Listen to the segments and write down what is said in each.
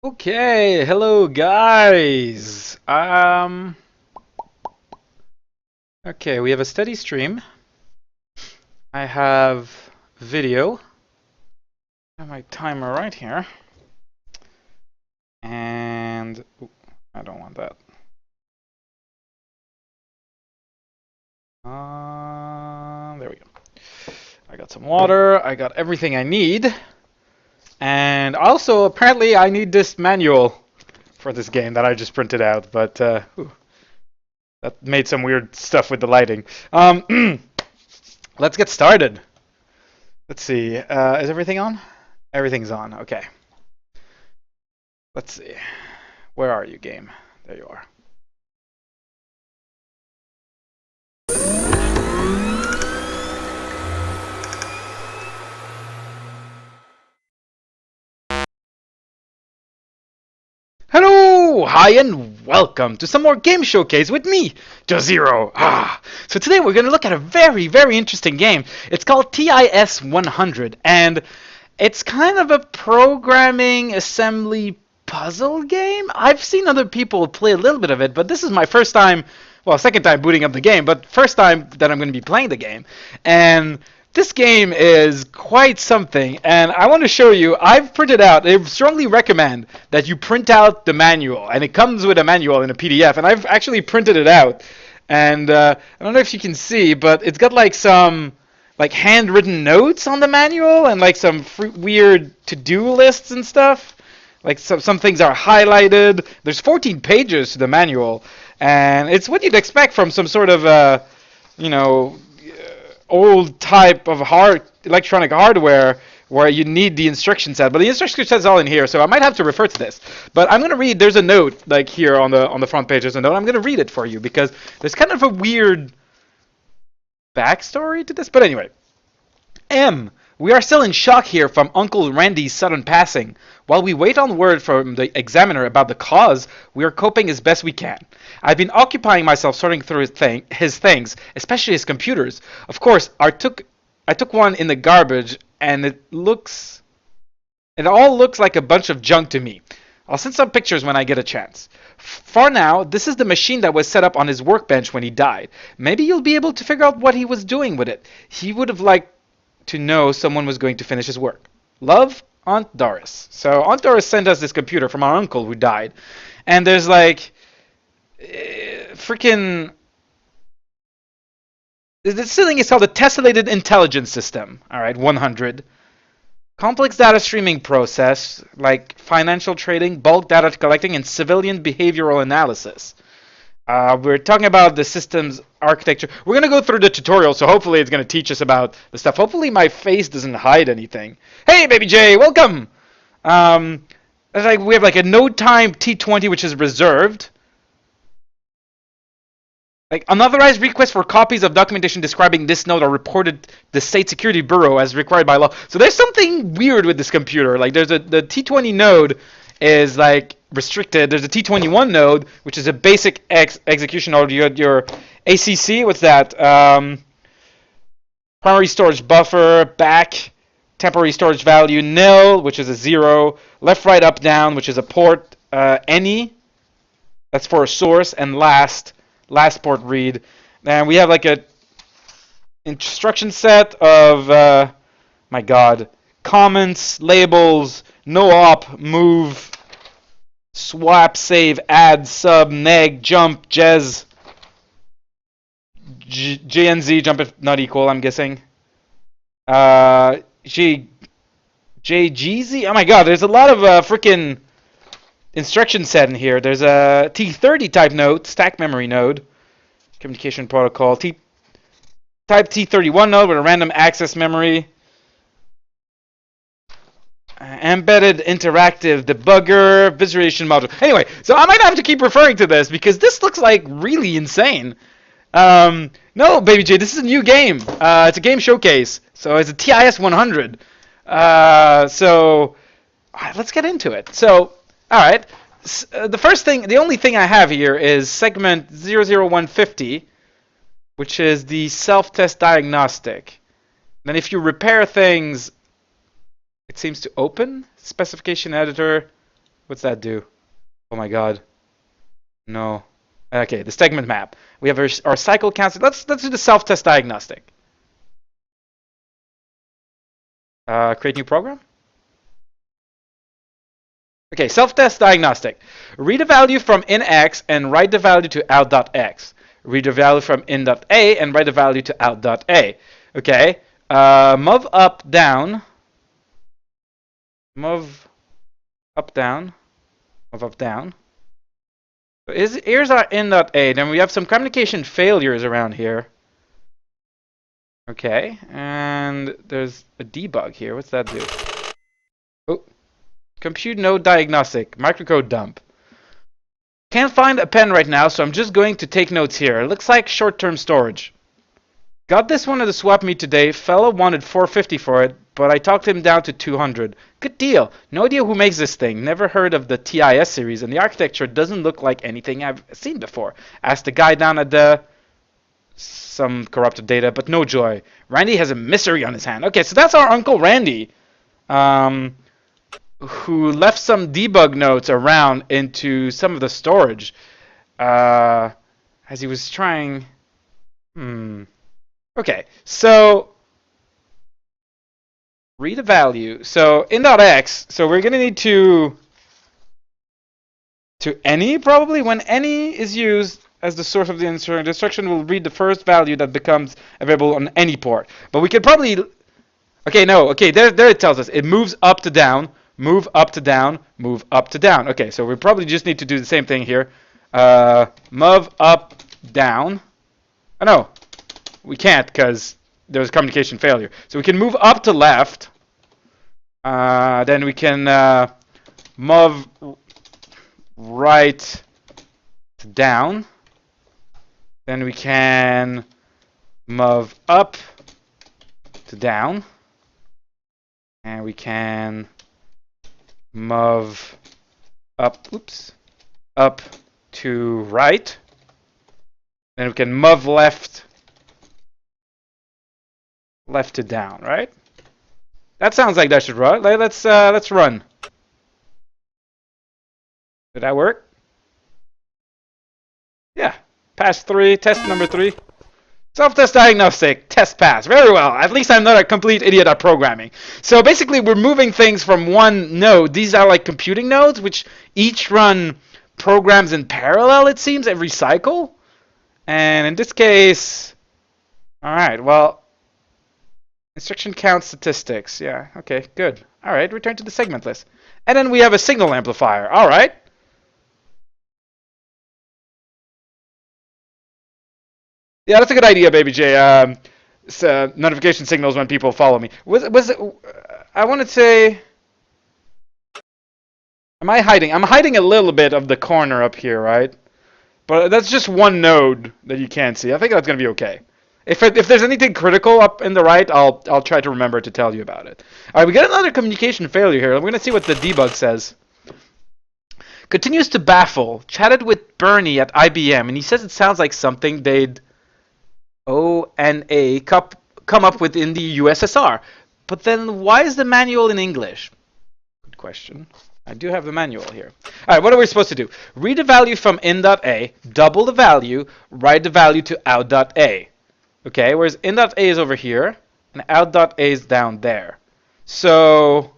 Okay, hello guys. Okay, we have a steady stream. I have video. I have my timer right here. And ooh, I don't want that. There we go. I got some water. I got everything I need. And also, apparently, I need this manual for this game that I just printed out. But that made some weird stuff with the lighting. Let's get started. Let's see. Is everything on? Everything's on. Okay. Let's see. Where are you, game? There you are. Hello! Hi and welcome to some more game showcase with me, Dozero. So today we're going to look at a very interesting game. It's called TIS-100 and it's kind of a programming assembly puzzle game. I've seen other people play a little bit of it, but this is my first time, well, second time booting up the game, but first time that I'm going to be playing the game. And this game is quite something, and I want to show you. I've printed out. I strongly recommend that you print out the manual, and it comes with a manual in a PDF. And I've actually printed it out, and I don't know if you can see, but it's got like some like handwritten notes on the manual, and like some weird to-do lists and stuff. Like some things are highlighted. There's 14 pages to the manual, and it's what you'd expect from some sort of you know old type of electronic hardware where you need the instruction set. But the instruction set is all in here, so I might have to refer to this. But I'm going to read. There's a note like here on the front page. There's a note. I'm going to read it for you because there's kind of a weird backstory to this. But anyway, we are still in shock here from Uncle Randy's sudden passing. While we wait on word from the examiner about the cause, we are coping as best we can. I've been occupying myself sorting through his things, especially his computers. Of course, I took one in the garbage, and it all looks like a bunch of junk to me. I'll send some pictures when I get a chance. For now, this is the machine that was set up on his workbench when he died. Maybe you'll be able to figure out what he was doing with it. He would have liked to know someone was going to finish his work. Love, Aunt Doris. So Aunt Doris sent us this computer from our uncle who died. And there's like freaking this thing is called the Tessellated Intelligence System. All right, 100. Complex data streaming process like financial trading, bulk data collecting, and civilian behavioral analysis. We're talking about the system's architecture. We're going to go through the tutorial, so hopefully it's going to teach us about the stuff. Hopefully my face doesn't hide anything. Hey, Baby J, welcome! We have like a no time T20, which is reserved. Like unauthorized requests for copies of documentation describing this node are reported the State Security Bureau as required by law. So there's something weird with this computer. Like the T20 node is like restricted. There's a T21 node, which is a basic execution node. You had your ACC. What's that? Primary storage buffer, back, temporary storage value, nil, which is a 0, left, right, up, down, which is a port, any, that's for a source, and last port read. And we have like a instruction set of, my god, comments, labels, no op, move, swap, save, add, sub, neg, jump, jez, JNZ, jump if not equal, I'm guessing. JGZ? Oh my god, there's a lot of freaking instruction set in here. There's a T30 type node, stack memory node, communication protocol, type T31 node with a random access memory, embedded interactive debugger, visualization module. Anyway, so I might have to keep referring to this because this looks like really insane. No, Baby J, this is a new game. It's a game showcase, so it's a TIS-100. Let's get into it. So, all right. The only thing I have here is segment 00150, which is the self-test diagnostic. Then if you repair things, it seems to open. Specification editor. What's that do? Oh my god. No. Okay, the segment map. We have our cycle counts. Let's do the self-test diagnostic. Create new program. Okay, self-test diagnostic. Read a value from in.x and write the value to out.x. Read the value from in.a and write the value to out.a. Okay. Move up, down. Move up, down. Move up, down. So here's our in.a. Then we have some communication failures around here. Okay, and there's a debug here. What's that do? Oh, compute node diagnostic, microcode dump. Can't find a pen right now, so I'm just going to take notes here. It looks like short-term storage. Got this one at the swap meet today. Fella wanted 450 for it, but I talked him down to 200. Good deal. No idea who makes this thing. Never heard of the TIS series, and the architecture doesn't look like anything I've seen before. Asked the guy down at the some corrupted data, but no joy. Randy has a mystery on his hand. Okay, so that's our Uncle Randy, who left some debug notes around into some of the storage as he was trying. Okay, so read a value. So in.x, so we're going to need to any probably. When any is used as the source of the instruction, the instruction will read the first value that becomes available on any port. But we could probably, okay, no, okay, there it tells us it moves up to down, move up to down, move up to down. Okay, so we probably just need to do the same thing here. Move up, down. Oh no, we can't because there's communication failure. So we can move up to left. Then we can move right to down. Then we can move up to down. And we can move up, up to right. Then we can move left to down, right? That sounds like that should run. Let's run. Did that work? Yeah. Pass 3, test number 3. Self-test diagnostic, test pass. Very well. At least I'm not a complete idiot at programming. So basically, we're moving things from one node. These are like computing nodes, which each run programs in parallel, it seems, every cycle. And in this case, all right, well, instruction count statistics. Yeah, okay, good. All right, return to the segment list. And then we have a signal amplifier. All right. Yeah, that's a good idea, Baby J. Notification signals when people follow me. Was it? I want to say. Am I hiding? I'm hiding a little bit of the corner up here, right? But that's just one node that you can't see. I think that's gonna be okay. If there's anything critical up in the right, I'll try to remember to tell you about it. All right, we got another communication failure here. We're gonna see what the debug says. Continues to baffle. Chatted with Bernie at IBM, and he says it sounds like something they'd ONA come up with in the USSR. But then why is the manual in English? Good question. I do have the manual here. All right, what are we supposed to do? Read the value from in.a, double the value, write the value to out.a. Okay, whereas in.a is over here, and out.a is down there. So,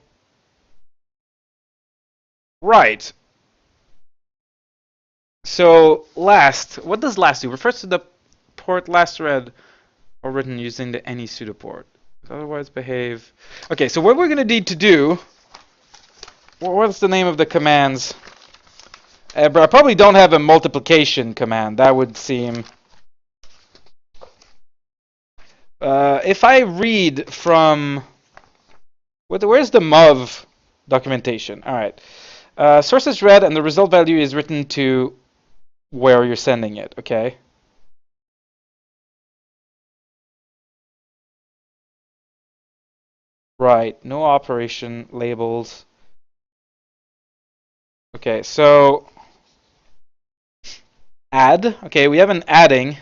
right. So, last, what does last do? Refers to the port last read or written using the any pseudo port. Otherwise behave. Okay, so what we're going to need to do, what's the name of the commands? But I probably don't have a multiplication command. That would seem... if I read from... Where's the MOV documentation? All right. Source is read and the result value is written to where you're sending it, okay? Right, no operation labels. Okay, so add. Okay, we have an adding.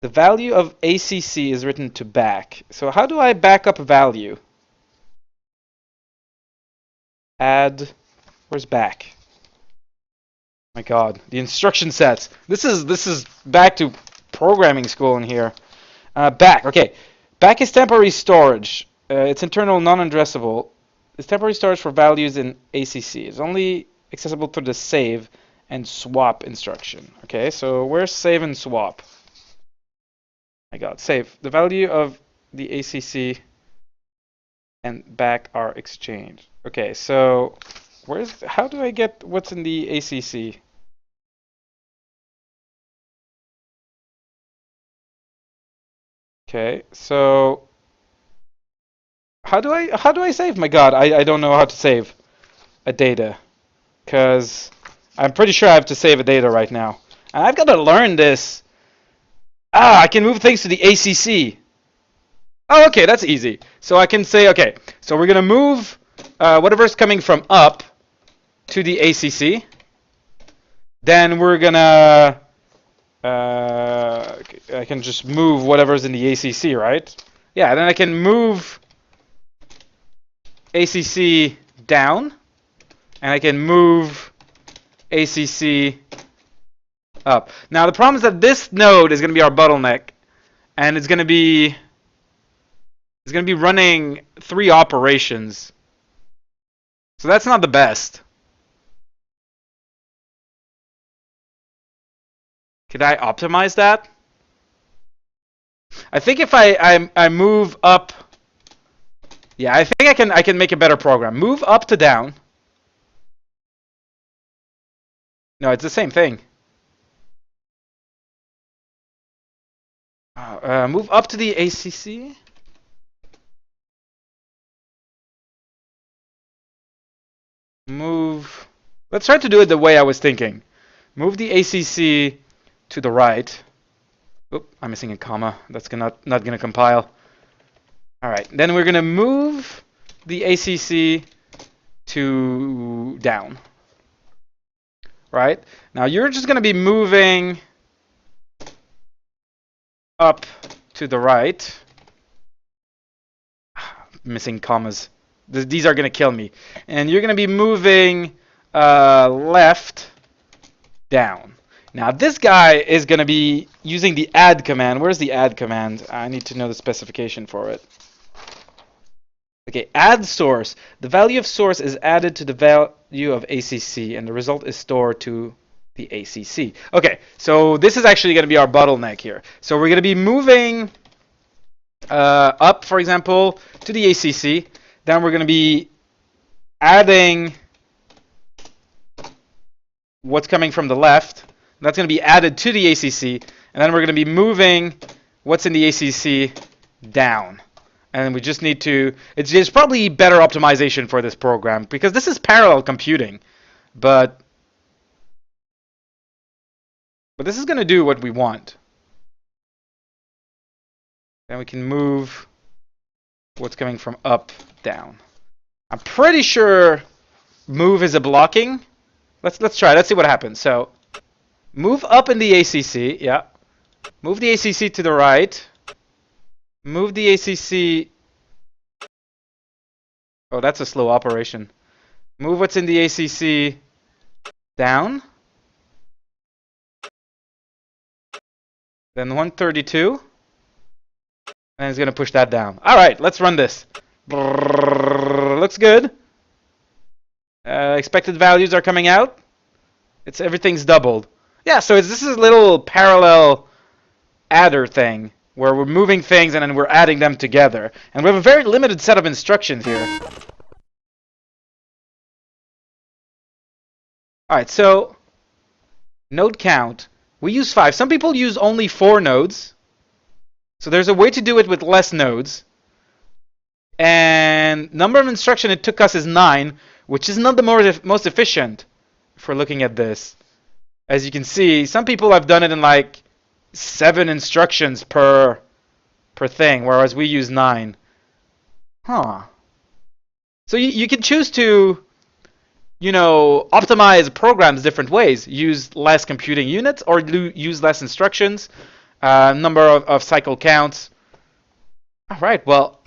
The value of ACC is written to back. So how do I back up a value? Add Where's back? My God, the instruction sets. This is back to programming school in here. Back. Okay. Back is temporary storage. It's internal, non-addressable. It's temporary storage for values in ACC. It's only accessible through the save and swap instruction. Okay, so where's save and swap? My God, save. The value of the ACC and back are exchanged. Okay, so how do I get what's in the ACC? Okay, so how do I save? My God, I don't know how to save a data, because I'm pretty sure I have to save a data right now. And I've got to learn this. I can move things to the ACC. Oh, okay, that's easy. So I can say, okay, so we're gonna move whatever's coming from up to the ACC. Then we're gonna I can just move whatever's in the ACC, right? Yeah, then I can move ACC down, and I can move ACC up. Now the problem is that this node is going to be our bottleneck, and it's going to be running 3 operations. So that's not the best. Could I optimize that? I think if I move up, yeah, I think I can make a better program. Move up to down. No, it's the same thing. Move up to the ACC. Move. Let's try to do it the way I was thinking. Move the ACC to the right. Oop, I'm missing a comma. That's not gonna compile. All right, then we're gonna move the ACC to down. Right? Now you're just gonna be moving up to the right. Missing commas. These are gonna kill me. And you're gonna be moving left down. Now this guy is gonna be using the add command. Where's the add command? I need to know the specification for it. Okay, add source. The value of source is added to the value of ACC, and the result is stored to the ACC. Okay, so this is actually going to be our bottleneck here. So we're going to be moving up, for example, to the ACC. Then we're going to be adding what's coming from the left. That's going to be added to the ACC. And then we're going to be moving what's in the ACC down. And we just need to, it's probably better optimization for this program, because this is parallel computing. But this is going to do what we want. Then we can move what's coming from up down. I'm pretty sure move is a blocking. Let's try. Let's see what happens. So move up in the ACC. Yeah. Move the ACC to the right. Move the ACC. Oh, that's a slow operation. Move what's in the ACC down. Then 132. And it's going to push that down. All right, let's run this. Looks good. Expected values are coming out. Everything's doubled. Yeah, so this is a little parallel adder thing where we're moving things and then we're adding them together. And we have a very limited set of instructions here. Alright, so node count. We use 5. Some people use only 4 nodes. So there's a way to do it with less nodes. And number of instruction it took us is 9, which is not the most efficient if we're looking at this. As you can see, some people have done it in like 7 instructions per thing, whereas we use 9. Huh. So you can choose to, optimize programs different ways. Use less computing units or use less instructions, number of cycle counts. All right, well,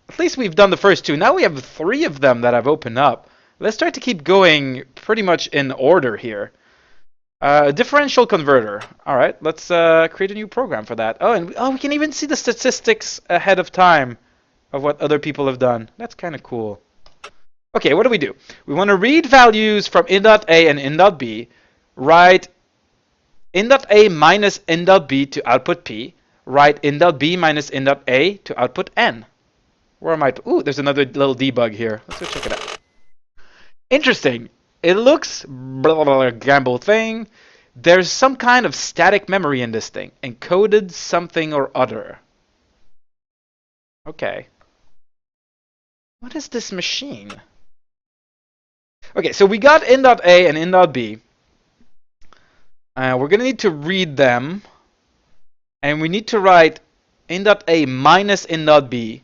at least we've done the first 2. Now we have 3 of them that I've opened up. Let's try to keep going pretty much in order here. Differential converter. All right, let's create a new program for that. Oh, and we can even see the statistics ahead of time of what other people have done. That's kind of cool. Okay, what do? We want to read values from in.a and in.b, write in.a minus in.b to output p, write in.b minus in.a to output n. Where am I? Ooh, there's another little debug here. Let's go check it out. Interesting. It looks blah, blah, blah, gamble thing. There's some kind of static memory in this thing. Encoded something or other. Okay. What is this machine? Okay, so we got in.a and in.b. We're going to need to read them. And we need to write in.a minus in.b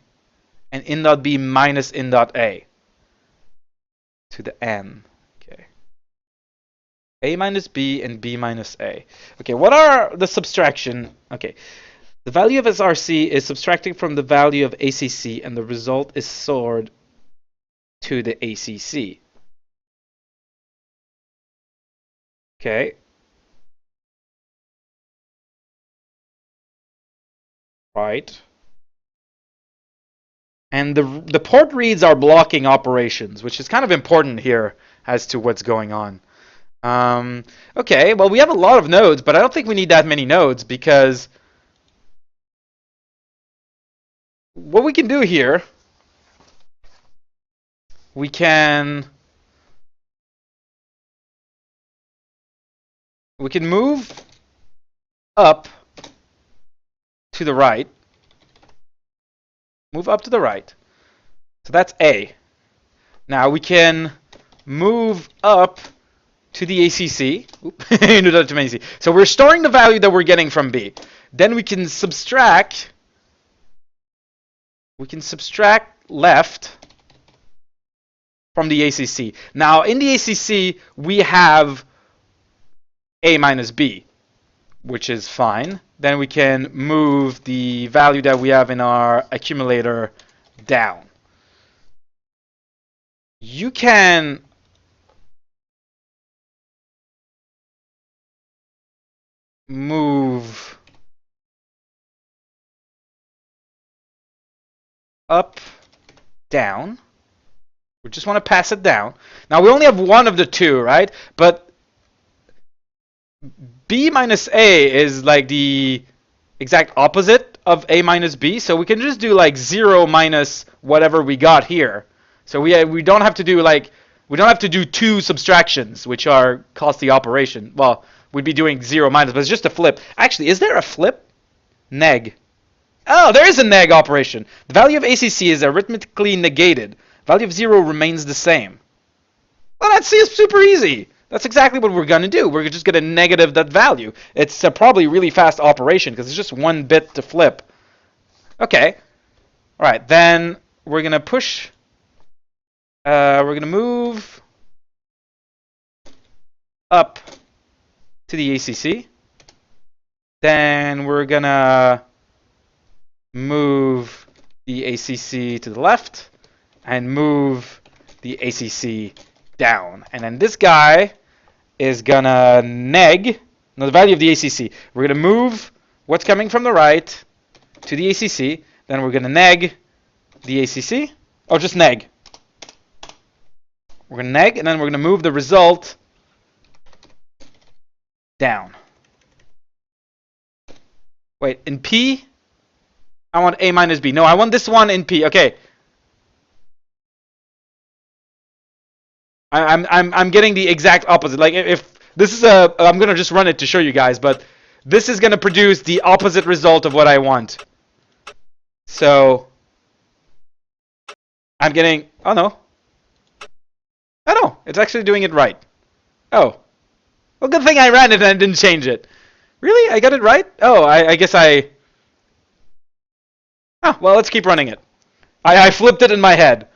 and in.b minus in.a to the n. Okay. A minus b and b minus a. Okay, what are the subtraction? Okay. The value of SRC is subtracting from the value of ACC, and the result is stored to the ACC. Okay. Right. And the port reads are blocking operations, which is kind of important here as to what's going on. Okay, well, we have a lot of nodes, but I don't think we need that many nodes because what we can do here, we can move up to the right. Move up to the right. So that's A. Now we can move up to the ACC. So we're storing the value that we're getting from B. Then we can subtract. We can subtract left from the ACC. Now in the ACC we have A minus B, which is fine. Then we can move the value that we have in our accumulator down. You can move up, down. We just want to pass it down. Now we only have one of the two, right? But B minus A is like the exact opposite of A minus B, so we can just do like 0 minus whatever we got here. So we don't have to do two subtractions, which are cost the operation. Well, we'd be doing 0 minus, but it's just a flip. Actually, is there a flip? Neg. Oh, there is a neg operation. The value of ACC is arithmetically negated. Value of 0 remains the same. Well, that's super easy. That's exactly what we're going to do. We're just going to negative that value. It's probably a really fast operation because it's just one bit to flip. Okay. All right. Then we're going to push. We're going to move up to the ACC. Then we're going to move the ACC to the left and move the ACC down. And then this guy is gonna neg the value of the ACC. We're gonna move what's coming from the right to the ACC. Then we're gonna neg the ACC. Oh, just neg. We're gonna neg, and then we're gonna move the result down. Wait, in P, I want A minus B. No, I want this one in P. Okay. I'm getting the exact opposite. Like if this is I'm gonna just run it to show you guys, but this is gonna produce the opposite result of what I want. So I'm getting, oh no, it's actually doing it right. Oh, well, good thing I ran it and I didn't change it. Really, I got it right? Oh, I guess I. Oh, well, let's keep running it. I flipped it in my head,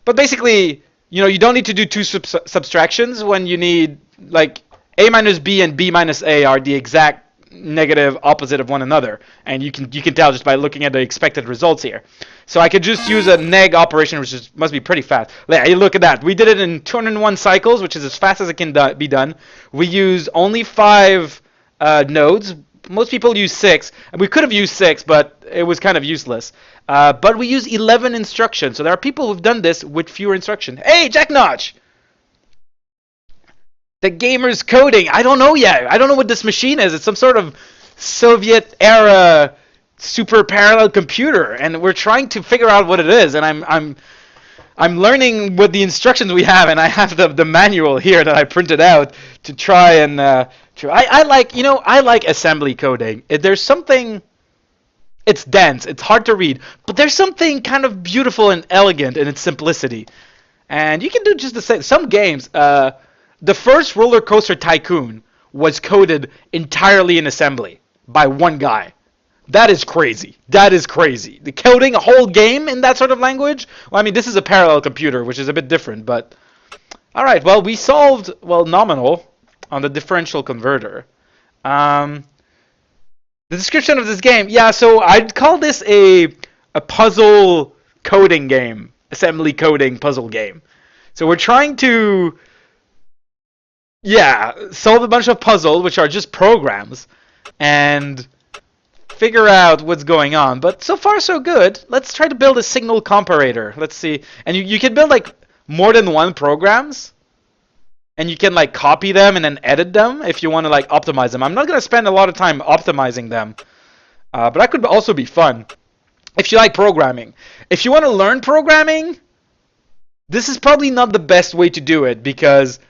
but basically, you don't need to do two subtractions when you need, like, A minus B and B minus A are the exact negative opposite of one another, and you can tell just by looking at the expected results here. So I could just use a neg operation, which must be pretty fast. Hey, look at that. We did it in 201 cycles, which is as fast as it can be done. We used only 5 nodes. Most people use 6. We could have used 6, but it was kind of useless. But we use 11 instructions. So there are people who've done this with fewer instructions. Hey, Jack Notch! The gamer's coding. I don't know yet. I don't know what this machine is. It's some sort of Soviet era super parallel computer, and we're trying to figure out what it is. And I'm learning what the instructions we have, and I have the manual here that I printed out to try and I like assembly coding. There's something. It's dense. It's hard to read, but there's something kind of beautiful and elegant in its simplicity. And you can do just the same. Some games. The first Roller Coaster Tycoon was coded entirely in assembly by one guy. That is crazy. That is crazy. The coding a whole game in that sort of language? Well, I mean, this is a parallel computer, which is a bit different, but... Alright, well, we solved, well, nominal on the differential converter. The description of this game, yeah, so I'd call this a puzzle coding game. Assembly coding puzzle game. So we're trying to... Yeah, solve a bunch of puzzles, which are just programs, and figure out what's going on. But so far, so good. Let's try to build a signal comparator. Let's see. And you can build, like, more than one programs, and you can, like, copy them and then edit them if you want to, like, optimize them. I'm not going to spend a lot of time optimizing them, but that could also be fun if you like programming. If you want to learn programming, this is probably not the best way to do it, because...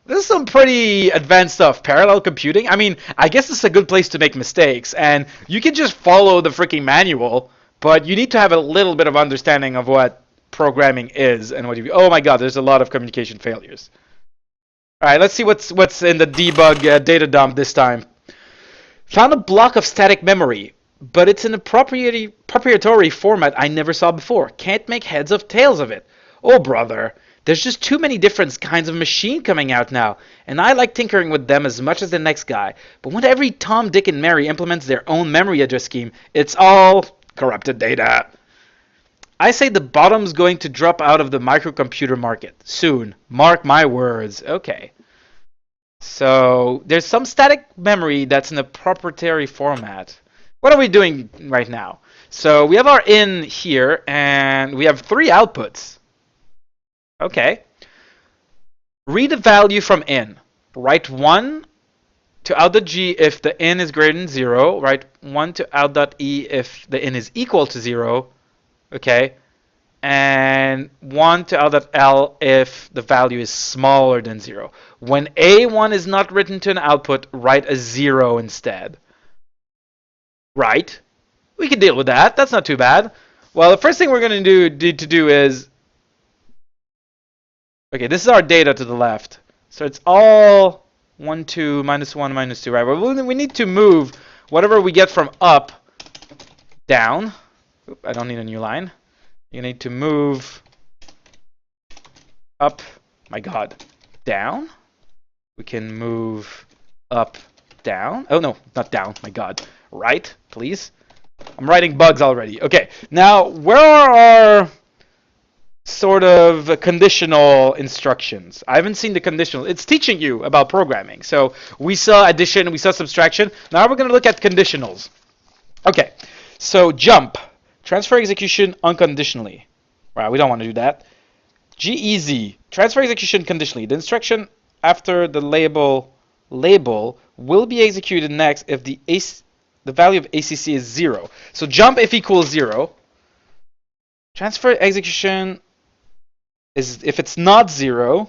This is some pretty advanced stuff. Parallel computing? I mean, I guess it's a good place to make mistakes. And you can just follow the freaking manual, but you need to have a little bit of understanding of what programming is and what you... Oh my god, there's a lot of communication failures. Alright, let's see what's in the debug data dump this time. Found a block of static memory, but it's in a proprietary format I never saw before. Can't make heads or tails of it. Oh, brother. There's just too many different kinds of machine coming out now, and I like tinkering with them as much as the next guy. But when every Tom, Dick, and Mary implements their own memory address scheme, it's all corrupted data. I say the bottom's going to drop out of the microcomputer market soon. Mark my words. Okay. So there's some static memory that's in a proprietary format. What are we doing right now? So we have our in here, and we have 3 outputs. Okay. Read a value from in. Write 1 to out.g if the in is greater than 0. Write 1 to out.e if the in is equal to 0. Okay. And 1 to out.l if the value is smaller than 0. When A1 is not written to an output, write a 0 instead. Right. We can deal with that. That's not too bad. Well, the first thing we're going to do is... Okay, this is our data to the left. So it's all 1, 2, minus 1, minus 2, right? Well, we need to move whatever we get from up down. Oop, I don't need a new line. You need to move up, my god, down. We can move up, down. Oh, no, not down, my god. Right, please. I'm writing bugs already. Okay, now, where are our... sort of conditional instructions? I haven't seen the conditional. It's teaching you about programming. So we saw addition, we saw subtraction. Now we're going to look at conditionals. Okay, so jump. Transfer execution unconditionally. Right, we don't want to do that. GEZ. Transfer execution conditionally. The instruction after the label will be executed next if the value of ACC is 0. So jump if equals 0. Transfer execution is if it's not 0,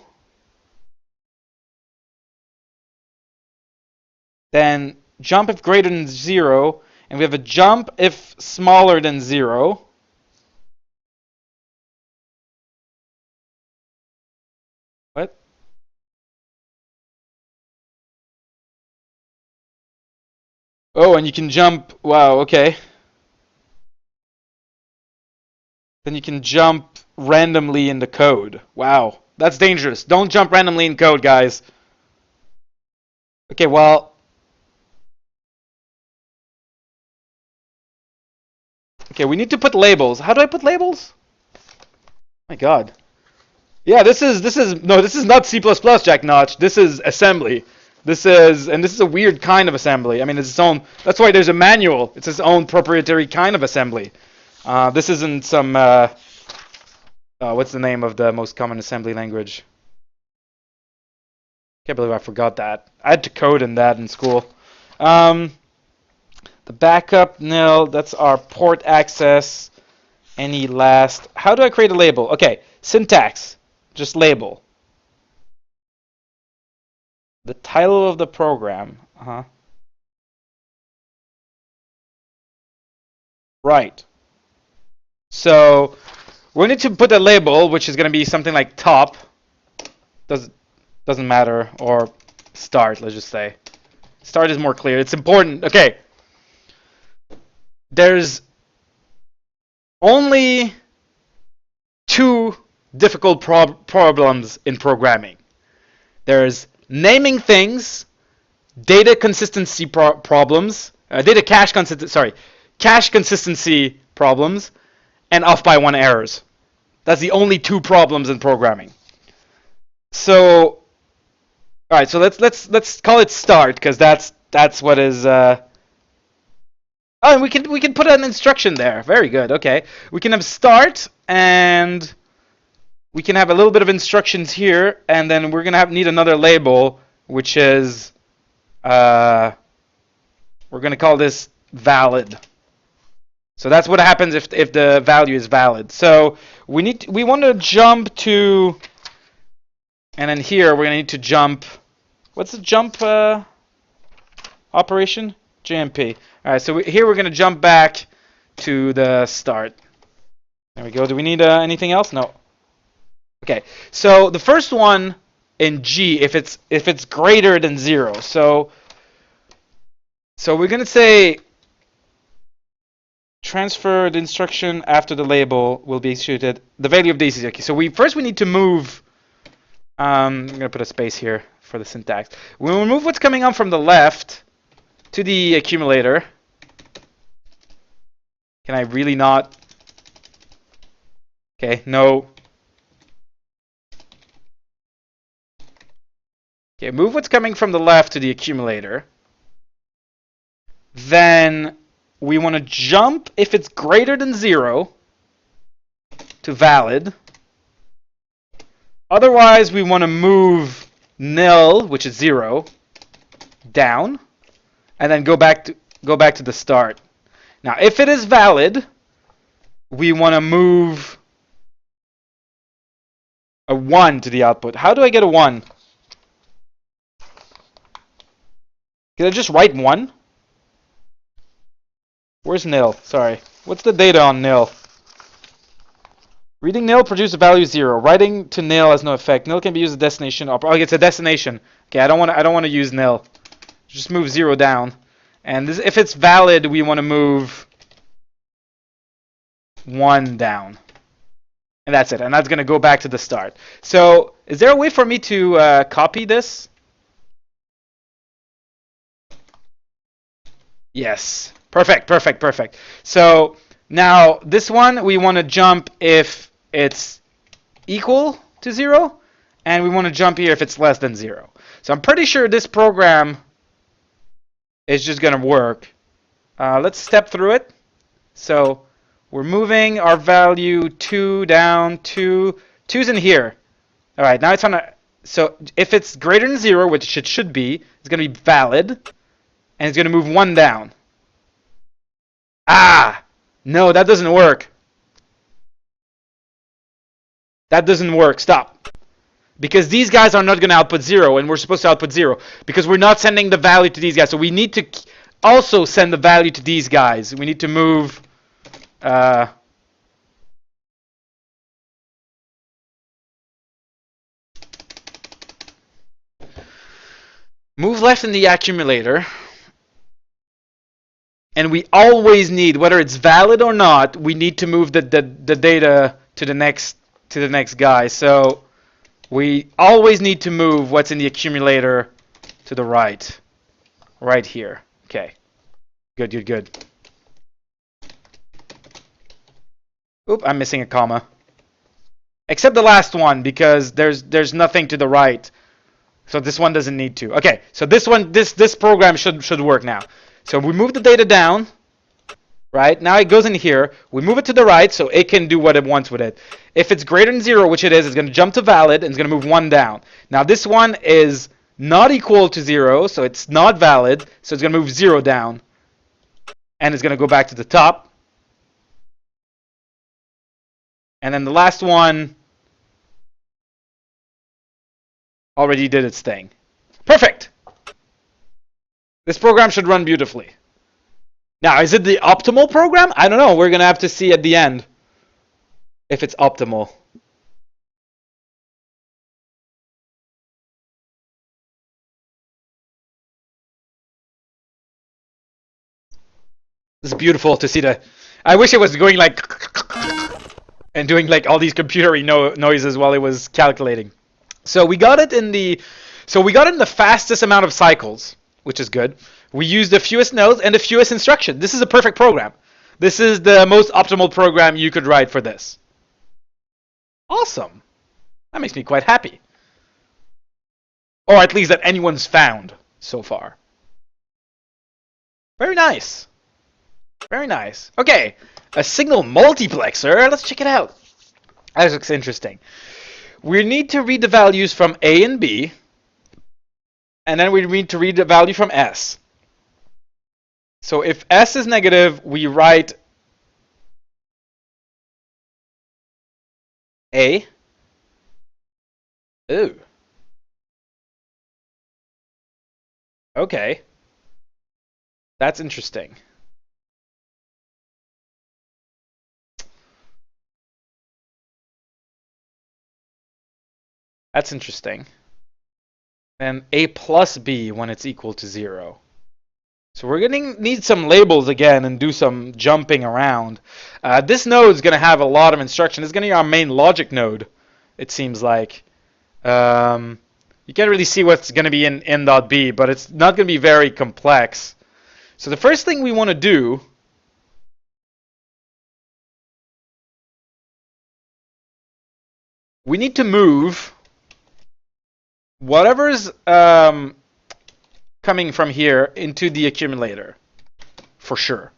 then jump if greater than 0, and we have a jump if smaller than 0. What? Oh, and you can jump, wow, okay. Then you can jump randomly in the code. Wow, that's dangerous. Don't jump randomly in code, guys. Okay, well, Okay, we need to put labels. How do I put labels? My God. Yeah, this is not C++, Jack Notch. This is assembly. This is a weird kind of assembly. I mean, it's its own. That's why there's a manual. It's its own proprietary kind of assembly. This isn't some. What's the name of the most common assembly language? Can't believe I forgot that. I had to code in that in school. The backup nil. That's our port access. Any last. How do I create a label? Okay, syntax. Just label. The title of the program. Right. So we need to put a label, which is going to be something like top. Doesn't matter, or start. Let's just say start is more clear. It's important. Okay. There's only two difficult problems in programming. There's naming things, data consistency problems, cache consistency problems, and off by one errors. That's the only two problems in programming. So, all right. So let's call it start, because that's what is. Oh, and we can put an instruction there. Very good. Okay, we can have start, and we can have a little bit of instructions here, and then we're gonna need another label, which is we're gonna call this valid. So that's what happens if the value is valid. So we want to jump to, and then here we're gonna need to jump. What's the jump operation? JMP. All right. So here we're gonna jump back to the start. There we go. Do we need anything else? No. Okay. So the first one in G, if it's greater than 0. So we're gonna say transfer the instruction after the label will be executed. The value of this is okay. So we need to move. I'm gonna put a space here for the syntax. We'll move what's coming on from the left to the accumulator. Can I really not? Okay, no. Okay, move what's coming from the left to the accumulator. Then we want to jump if it's greater than 0 to valid. Otherwise, we want to move nil, which is 0, down, and then go back to the start. Now, if it is valid, we want to move a 1 to the output. How do I get a 1? Can I just write 1? Where's nil? Sorry. What's the data on nil? Reading nil produces a value 0. Writing to nil has no effect. Nil can be used as a destination. Oh, it's a destination. Okay, I don't want to use nil. Just move 0 down. And if it's valid, we want to move 1 down. And that's it. And that's going to go back to the start. So, is there a way for me to copy this? Yes. Perfect. So now this one we want to jump if it's equal to 0, and we want to jump here if it's less than 0. So I'm pretty sure this program is just going to work. Let's step through it. So we're moving our value 2 down, 2's in here. All right, now it's on a. So if it's greater than 0, which it should be, it's going to be valid, and it's going to move 1 down. Ah! No, that doesn't work. That doesn't work. Stop. Because these guys are not going to output 0, and we're supposed to output 0. Because we're not sending the value to these guys. So we need to also send the value to these guys. We need to move... move left in the accumulator. And we always need, whether it's valid or not, we need to move the data to the next guy. So we always need to move what's in the accumulator to the right here. Okay. Good. Oop, I'm missing a comma. Except the last one, because there's nothing to the right. So this one doesn't need to. Okay, so this program should work now. So we move the data down, right? Now it goes in here. We move it to the right so it can do what it wants with it. If it's greater than 0, which it is, it's going to jump to valid and it's going to move 1 down. Now this one is not equal to 0, so it's not valid. So it's going to move 0 down. And it's going to go back to the top. And then the last one already did its thing. Perfect! This program should run beautifully. Now, is it the optimal program? I don't know. We're going to have to see at the end if it's optimal. It's beautiful to see the... I wish it was going like... and doing like all these computery noises while it was calculating. So we got it in the... So we got it in the fastest amount of cycles, which is good. We used the fewest nodes and the fewest instructions. This is a perfect program. This is the most optimal program you could write for this. Awesome. That makes me quite happy. Or at least that anyone's found so far. Very nice. Very nice. Okay, a signal multiplexer. Let's check it out. That looks interesting. We need to read the values from A and B. And then we need to read the value from S. So if S is negative, we write A. Ooh. Okay. That's interesting. That's interesting. And A plus B when it's equal to 0. So we're going to need some labels again and do some jumping around. This node is going to have a lot of instruction. It's going to be our main logic node, it seems like. You can't really see what's going to be in n.b, but it's not going to be very complex. So the first thing we want to do we need to move whatever's coming from here into the accumulator, for sure.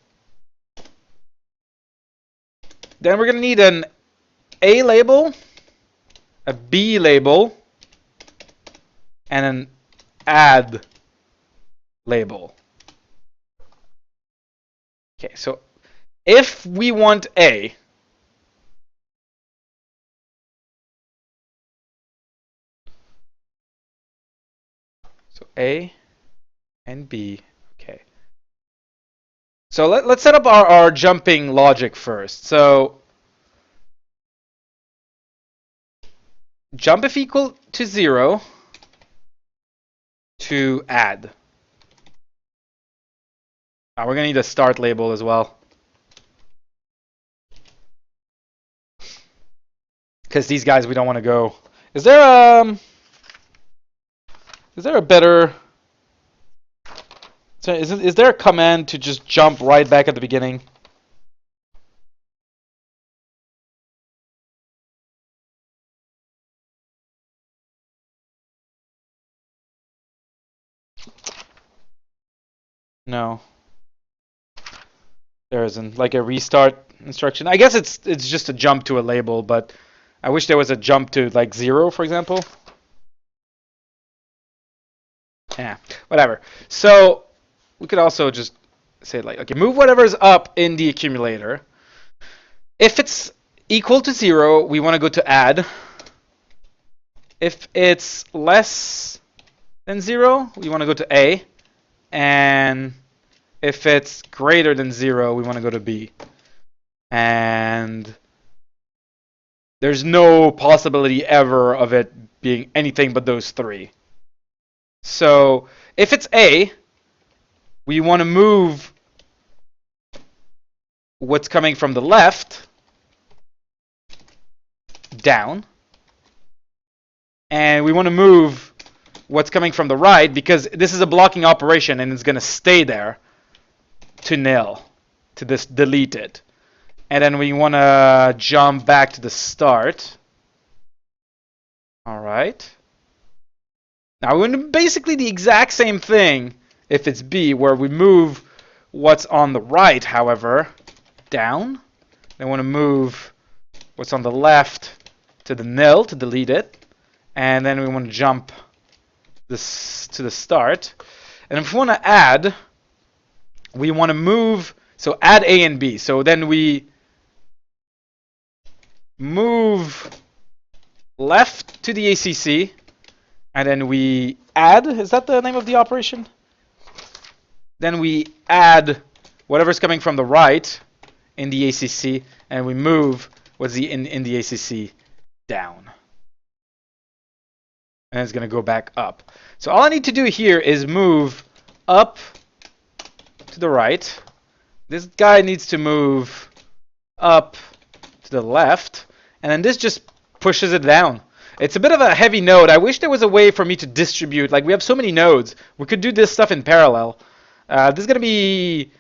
Then we're going to need an A label, a B label, and an add label. Okay, so if we want A, so A and B, okay. So let's set up our jumping logic first. So jump if equal to 0 to add. We're going to need a start label as well. Because these guys we don't want to go. Is there a better... So is there a command to just jump right back at the beginning? No. There isn't. Like a restart instruction. I guess it's just a jump to a label, but I wish there was a jump to like 0, for example. Yeah, whatever. So we could also just say like, okay, move whatever's up in the accumulator. If it's equal to 0, we want to go to add. If it's less than 0, we want to go to A. And if it's greater than 0, we want to go to B. And there's no possibility ever of it being anything but those 3. So if it's A, we want to move what's coming from the left down. And we want to move what's coming from the right, because this is a blocking operation and it's going to stay there to nil, to this delete it. and then we want to jump back to the start. All right. Now we're going to basically the exact same thing if it's B, where we move what's on the right, however, down. Then we want to move what's on the left to the nil to delete it. And then we want to jump this to the start. And if we want to add, we want to move, so add A and B. So then we move left to the ACC, and then we add, is that the name of the operation? Then we add whatever's coming from the right in the ACC, and we move what's in the ACC down. And it's going to go back up. So all I need to do here is move up to the right. This guy needs to move up to the left. And then this just pushes it down. It's a bit of a heavy node. I wish there was a way for me to distribute. Like, we have so many nodes. We could do this stuff in parallel. This is going to be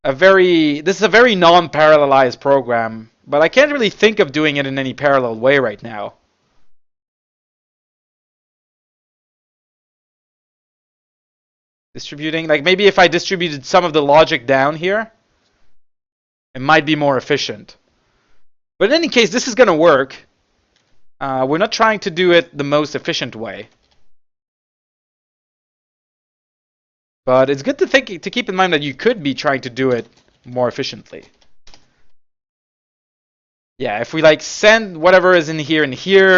this is a very non-parallelized program. But I can't really think of doing it in any parallel way right now. Distributing, like maybe if I distributed some of the logic down here, it might be more efficient. But in any case, this is going to work. We're not trying to do it the most efficient way. But it's good to keep in mind that you could be trying to do it more efficiently. Yeah, if we like send whatever is in here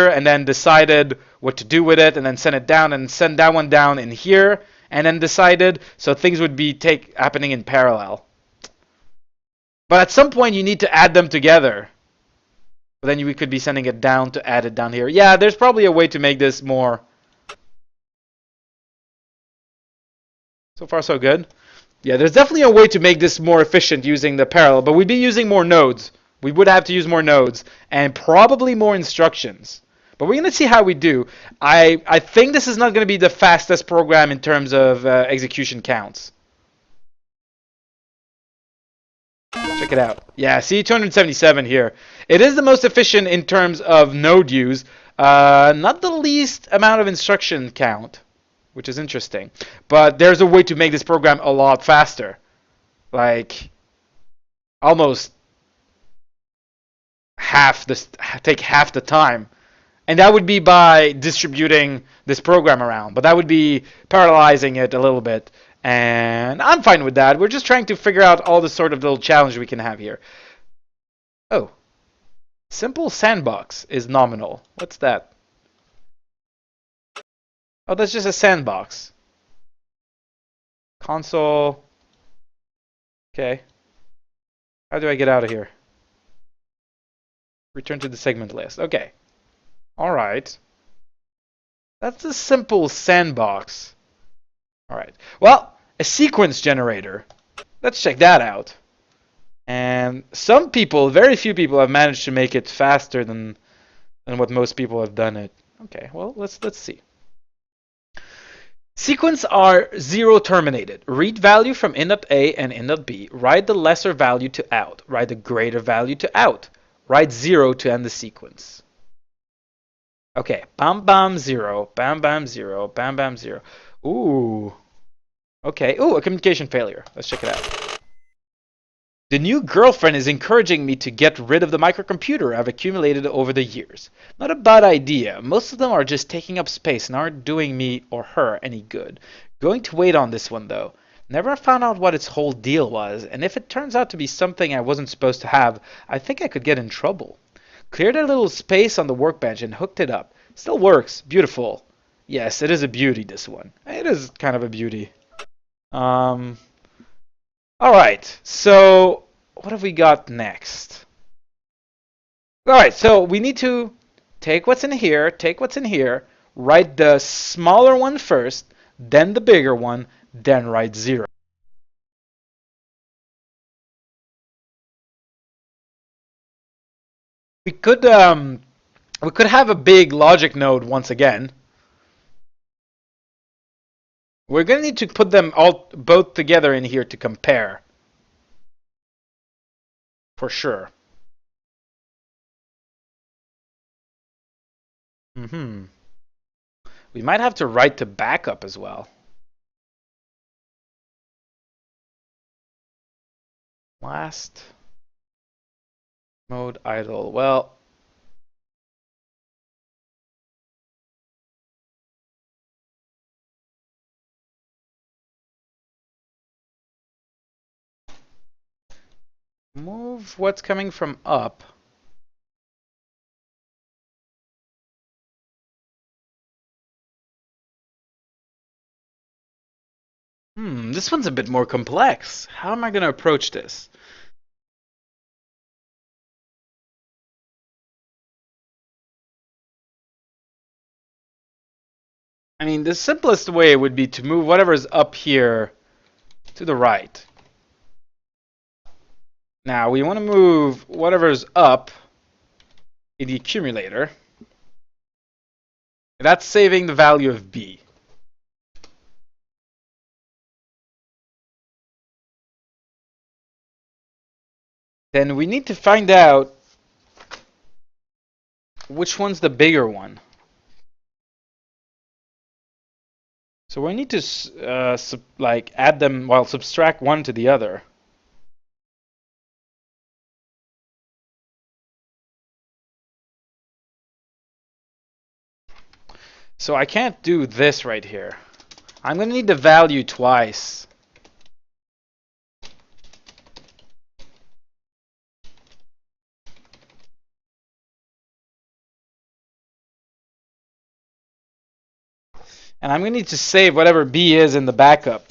and then decided what to do with it, and then send it down and send that one down in here, and then decided, so things would be happening in parallel. But at some point you need to add them together. But then we could be sending it down to add it down here. Yeah, there's probably a way to make this more. So far so good. Yeah, there's definitely a way to make this more efficient using the parallel, but we'd be using more nodes. We would have to use more nodes and probably more instructions. But we're going to see how we do. I think this is not going to be the fastest program in terms of execution counts. Check it out. Yeah, see, 277 here. It is the most efficient in terms of node use. Not the least amount of instruction count, which is interesting. But there's a way to make this program a lot faster. Like, almost take half the time. And that would be by distributing this program around. But that would be parallelizing it a little bit. And I'm fine with that. We're just trying to figure out all the sort of little challenge we can have here. Oh. Simple sandbox is nominal. What's that? Oh, that's just a sandbox. Console. Okay. How do I get out of here? Return to the segment list. Okay. Alright. That's a simple sandbox. Alright. Well, a sequence generator. Let's check that out. And some people, very few people, have managed to make it faster than what most people have done it. Okay, well, let's see. Sequence are zero terminated. Read value from in.A and in.B. Write the lesser value to out. Write the greater value to out. Write 0 to end the sequence. Okay, bam bam 0, bam bam 0, bam bam 0. Ooh. Okay, ooh, a communication failure. Let's check it out. The new girlfriend is encouraging me to get rid of the microcomputer I've accumulated over the years. Not a bad idea. Most of them are just taking up space and aren't doing me or her any good. Going to wait on this one though. Never found out what its whole deal was, and if it turns out to be something I wasn't supposed to have, I think I could get in trouble. Cleared a little space on the workbench and hooked it up. Still works. Beautiful. Yes, it is a beauty, this one. It is kind of a beauty. Alright, so what have we got next? Alright, so we need to take what's in here, write the smaller one first, then the bigger one, then write 0. We could have a big logic node once again. We're going to need to put them both together in here to compare. For sure. Mm-hmm. We might have to write to backup as well. Last mode idle. Well, move what's coming from up. This one's a bit more complex. How am I going to approach this? I mean, the simplest way would be to move whatever's up here to the right. Now, we want to move whatever's up in the accumulator. That's saving the value of B. Then we need to find out which one's the bigger one. So we need to like add them, well, subtract one to the other. So I can't do this right here. I'm going to need the value twice. And I'm going to need to save whatever B is in the backup.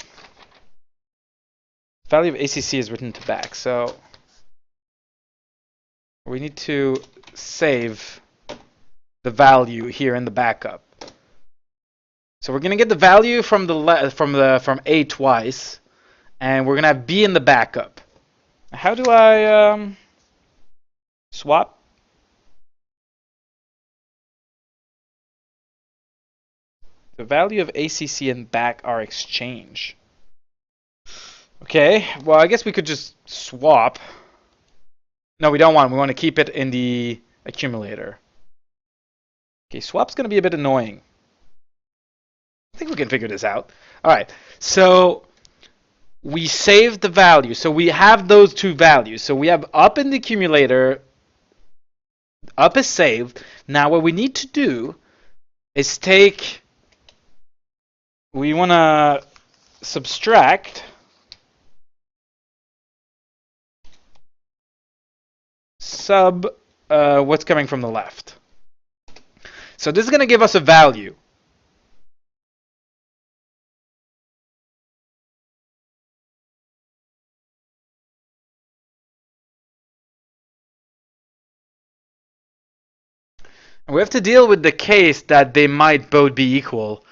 Value of ACC is written to back, so we need to save the value here in the backup. So we're going to get the value from from A twice, and we're going to have B in the backup. How do I swap? The value of ACC and back are exchange. Okay, well, I guess we could just swap. No, we don't want. We want to keep it in the accumulator. Okay, swap's going to be a bit annoying. I think we can figure this out. All right, so we saved the value. So we have those two values. So we have up in the accumulator. Up is saved. Now what we need to do is take... We want to subtract what's coming from the left. So this is going to give us a value. And we have to deal with the case that they might both be equal.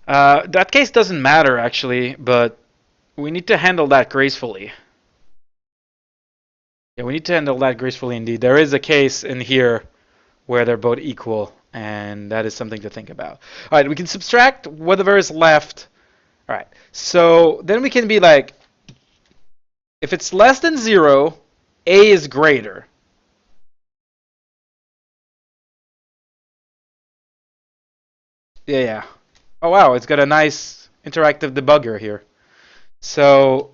That case doesn't matter, actually, but we need to handle that gracefully. Yeah, we need to handle that gracefully indeed. There is a case in here where they're both equal, and that is something to think about. All right, we can subtract whatever is left. All right, so then we can be like, if it's less than 0, A is greater. Yeah. Oh, wow, it's got a nice interactive debugger here. So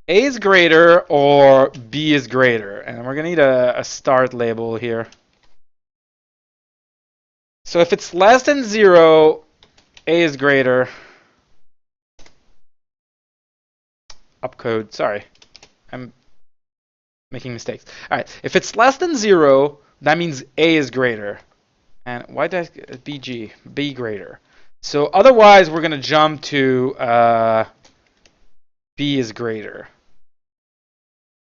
A is greater or B is greater. And we're going to need a start label here. So if it's less than 0, A is greater. Upcode, sorry. I'm making mistakes. All right, if it's less than 0, that means A is greater. And why did I BG? B greater. So otherwise, we're going to jump to B is greater.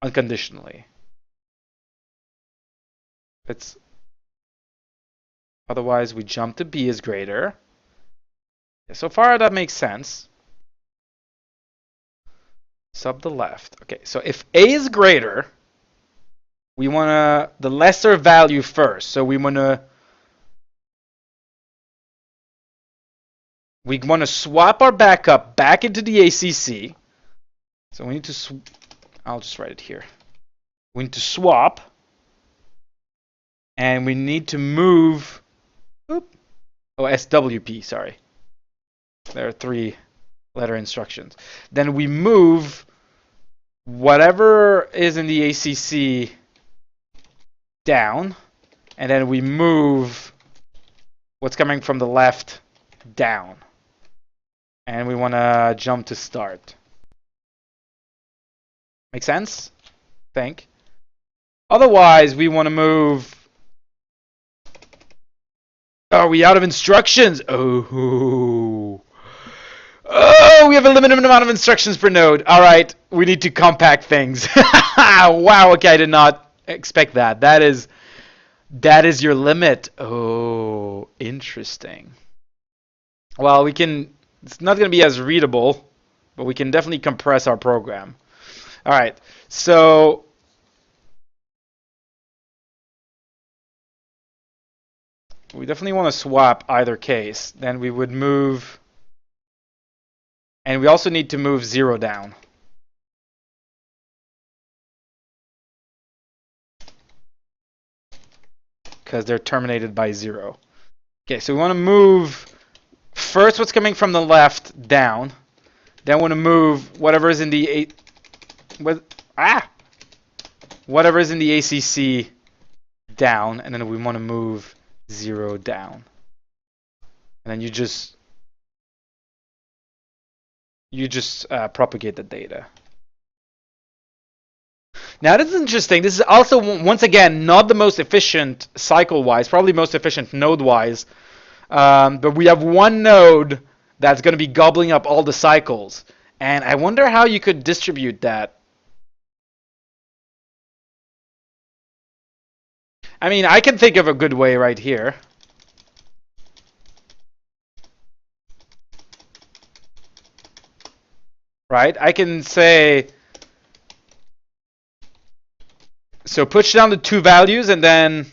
Unconditionally. Otherwise, we jump to B is greater. So far, that makes sense. Sub the left. Okay, so if A is greater, we want the lesser value first. So we want to swap our backup back into the ACC. So we need to, I'll just write it here. We need to swap, and we need to move Oop. Oh, SWP, sorry. There are 3-letter instructions. Then we move whatever is in the ACC down, and then we move what's coming from the left down. And we want to jump to start. Make sense? Think. Otherwise, we want to move. Are we out of instructions? Oh. Oh, we have a limited amount of instructions per node. All right, we need to compact things. Wow, okay, I did not expect that. That is your limit. Oh, interesting. Well, it's not going to be as readable, but we can definitely compress our program. All right, so we definitely want to swap either case. Then we would move, and we also need to move 0 down. Because they're terminated by 0. Okay, so we want to move first what's coming from the left down. Then we want to move whatever is in the whatever is in the ACC down, and then we want to move 0 down. And then you just propagate the data. Now this is interesting. This is also, once again, not the most efficient cycle-wise, probably most efficient node-wise. But we have one node that's going to be gobbling up all the cycles. And I wonder how you could distribute that. I mean, I can think of a good way right here. Right? I can say, so push down the 2 values and then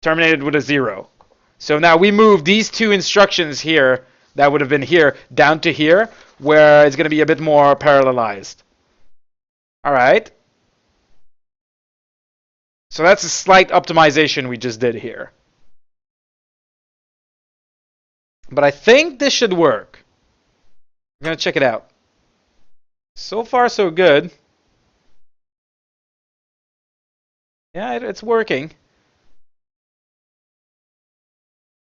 terminated with a 0. So now we move these 2 instructions here that would have been here down to here, where it's going to be a bit more parallelized. All right. So that's a slight optimization we just did here. But I think this should work. I'm going to check it out. So far, so good. Yeah, it's working.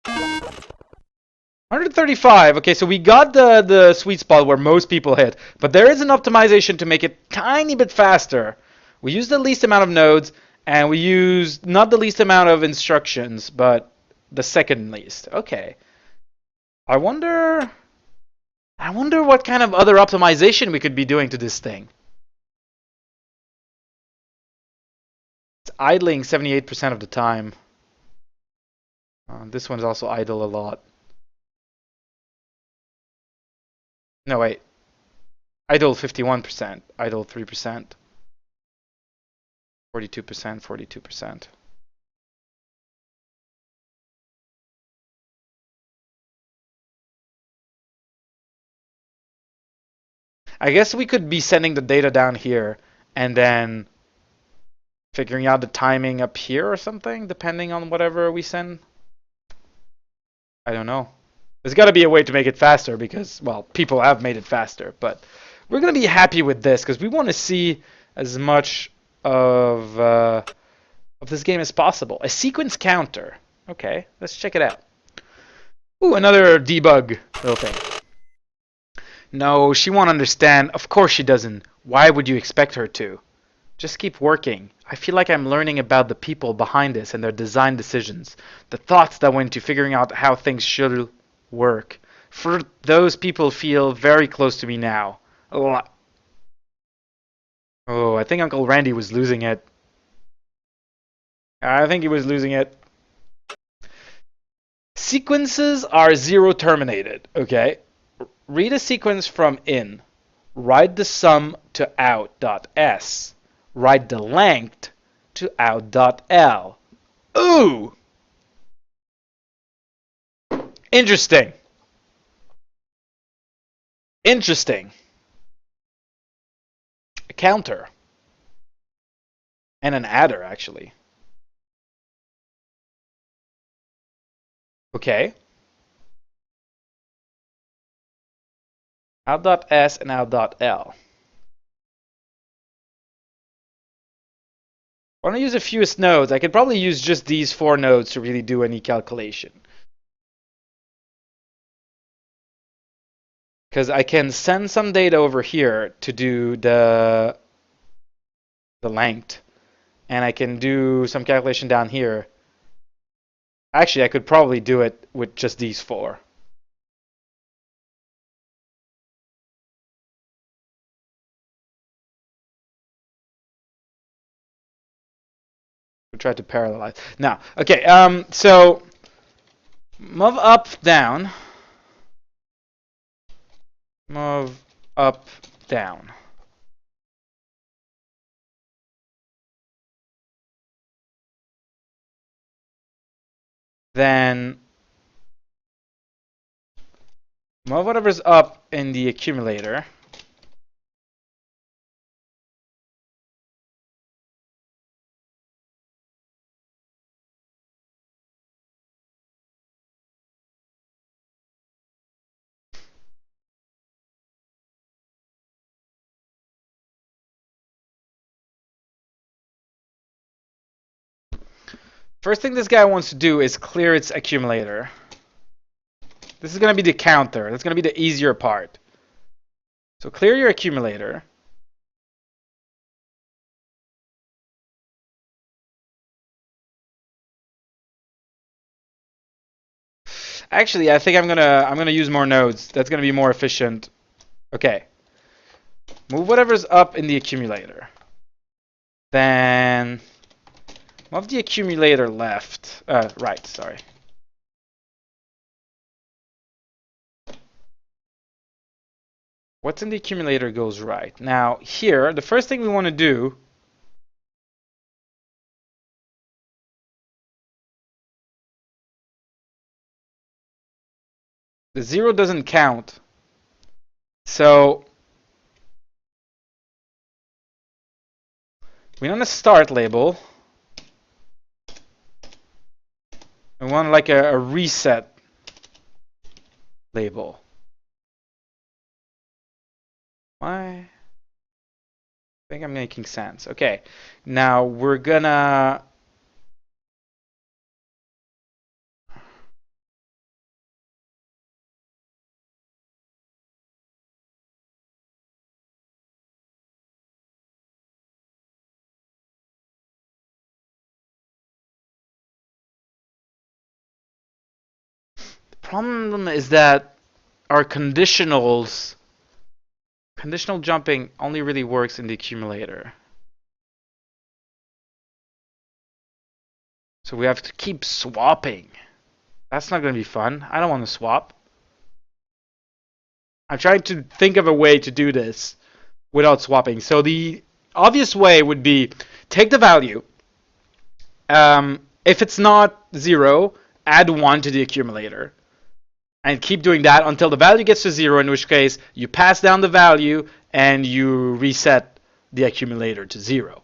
135. Okay, so we got the sweet spot where most people hit. But there is an optimization to make it tiny bit faster. We use the least amount of nodes, and we use not the least amount of instructions, but the second least. Okay. I wonder what kind of other optimization we could be doing to this thing. It's idling 78% of the time. This one's also idle a lot. No, wait. Idle 51%. Idle 3%. 42%, 42%. I guess we could be sending the data down here and then figuring out the timing up here or something, depending on whatever we send. I don't know. There's got to be a way to make it faster because, well, people have made it faster. But we're going to be happy with this because we want to see as much of this game as possible. A sequence counter. Okay, let's check it out. Ooh, another debug little thing. No, she won't understand. Of course she doesn't. Why would you expect her to? Just keep working. I feel like I'm learning about the people behind this and their design decisions. The thoughts that went into figuring out how things should work. For those people feel very close to me now. A lot. Oh, I think Uncle Randy was losing it. I think he was losing it. Sequences are 0 terminated, okay? Read a sequence from in. Write the sum to out.s. Write the length to out.l. Ooh! Interesting. Interesting. A counter. And an adder, actually. Okay. Out.s and out.l. I want to use the fewest nodes. I could probably use just these 4 nodes to really do any calculation. Because I can send some data over here to do the length. And I can do some calculation down here. Actually, I could probably do it with just these 4. We'll try to parallelize. Now, okay, so move up, down. Move up, down. Then move whatever's up in the accumulator. First thing this guy wants to do is clear its accumulator. This is going to be the counter. That's going to be the easier part. So clear your accumulator. Actually, I think I'm gonna use more nodes. That's gonna be more efficient. Okay. Move whatever's up in the accumulator. Then move the accumulator left. Right, sorry. What's in the accumulator goes right. Now here, the first thing we want to do the 0 doesn't count. So we want a start label. We want like a reset label. Why? I think I'm making sense. Okay. Now we're gonna problem is that our conditional jumping only really works in the accumulator. So we have to keep swapping. That's not going to be fun. I don't want to swap. I'm trying to think of a way to do this without swapping. So the obvious way would be take the value. If it's not 0, add 1 to the accumulator. And keep doing that until the value gets to 0, in which case you pass down the value and you reset the accumulator to 0.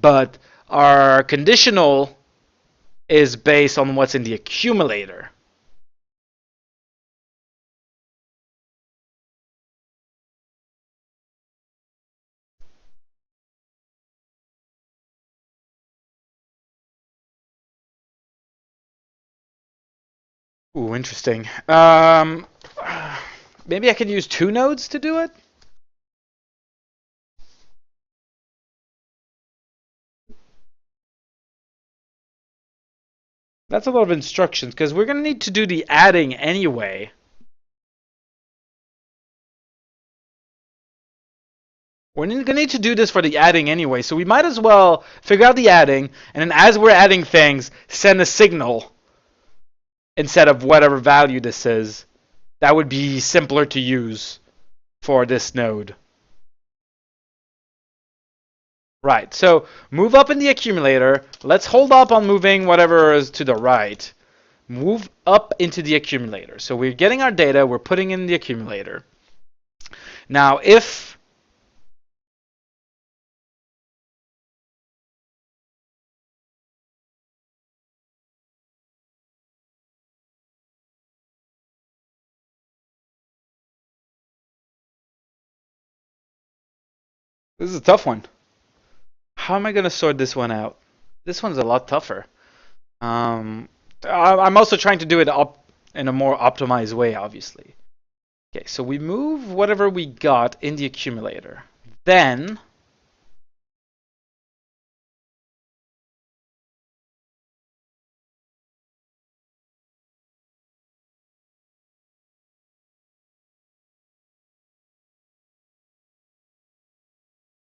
But our conditional is based on what's in the accumulator. Ooh, interesting. Maybe I can use 2 nodes to do it? That's a lot of instructions, because we're going to need to do the adding anyway. We're going to need to do this for the adding anyway, so we might as well figure out the adding, and then as we're adding things, send a signal instead of whatever value this is. That would be simpler to use for this node. Right, so move up in the accumulator. Let's hold up on moving whatever is to the right. Move up into the accumulator. So we're getting our data, we're putting in the accumulator. Now if This is a tough one. How am I going to sort this one out? This one's a lot tougher. I'm also trying to do it up in a more optimized way, obviously. Okay, so we move whatever we got in the accumulator. Then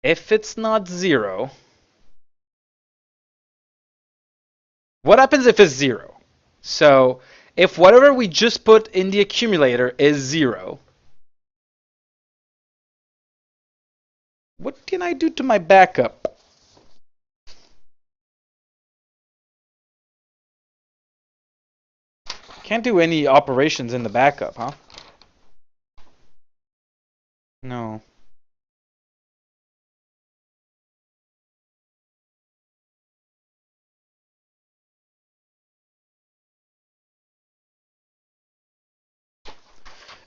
if it's not 0, what happens if it's 0? So if whatever we just put in the accumulator is 0, what can I do to my backup? Can't do any operations in the backup, huh? No.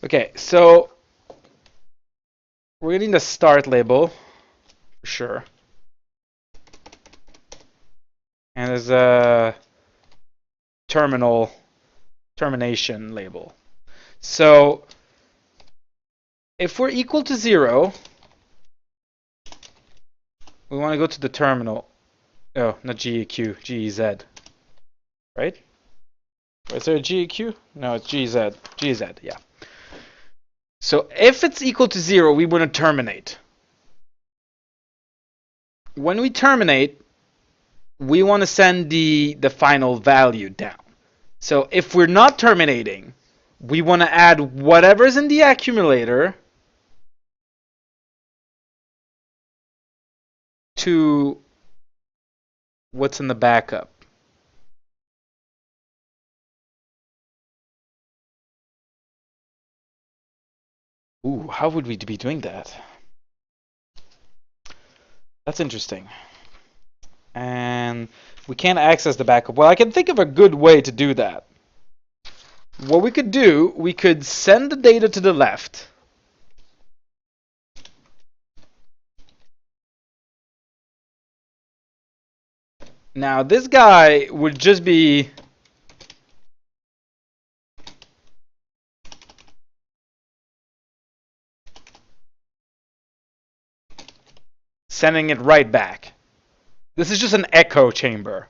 Okay, so we're getting the start label, for sure. And there's a termination label. So if we're equal to 0, we want to go to the terminal. Oh, not GEQ, GEZ. Right? Is there a GEQ? No, it's GZ. GZ, yeah. So if it's equal to 0, we want to terminate. When we terminate, we want to send the final value down. So if we're not terminating, we want to add whatever's in the accumulator to what's in the backup. Ooh, how would we be doing that? That's interesting. And we can't access the backup. Well, I can think of a good way to do that. What we could do, we could send the data to the left. Now, this guy would just be sending it right back. This is just an echo chamber.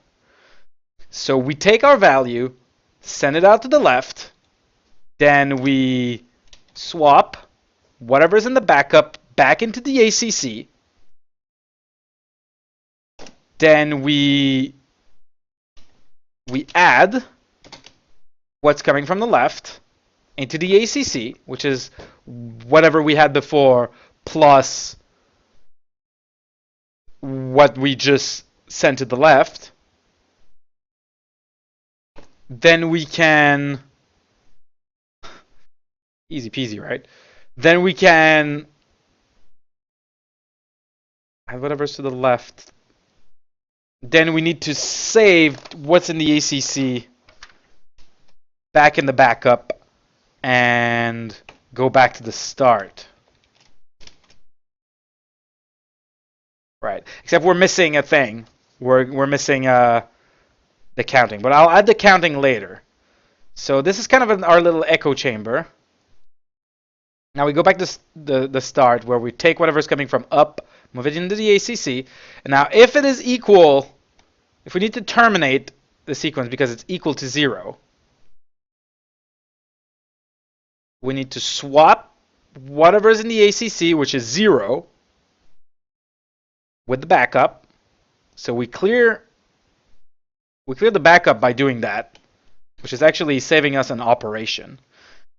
So we take our value, send it out to the left, then we swap whatever's in the backup back into the ACC. Then we add what's coming from the left into the ACC, which is whatever we had before plus what we just sent to the left. Then we can, easy peasy, right? Then we can add whatever's to the left. Then we need to save what's in the ACC back in the backup and go back to the start. Right. Except we're missing a thing. We're missing the counting. But I'll add the counting later. So this is kind of our little echo chamber. Now we go back to the start where we take whatever's coming from up, move it into the ACC. And now if it is equal, if we need to terminate the sequence because it's equal to 0, we need to swap whatever's in the ACC, which is 0, with the backup. So we clear the backup by doing that, which is actually saving us an operation.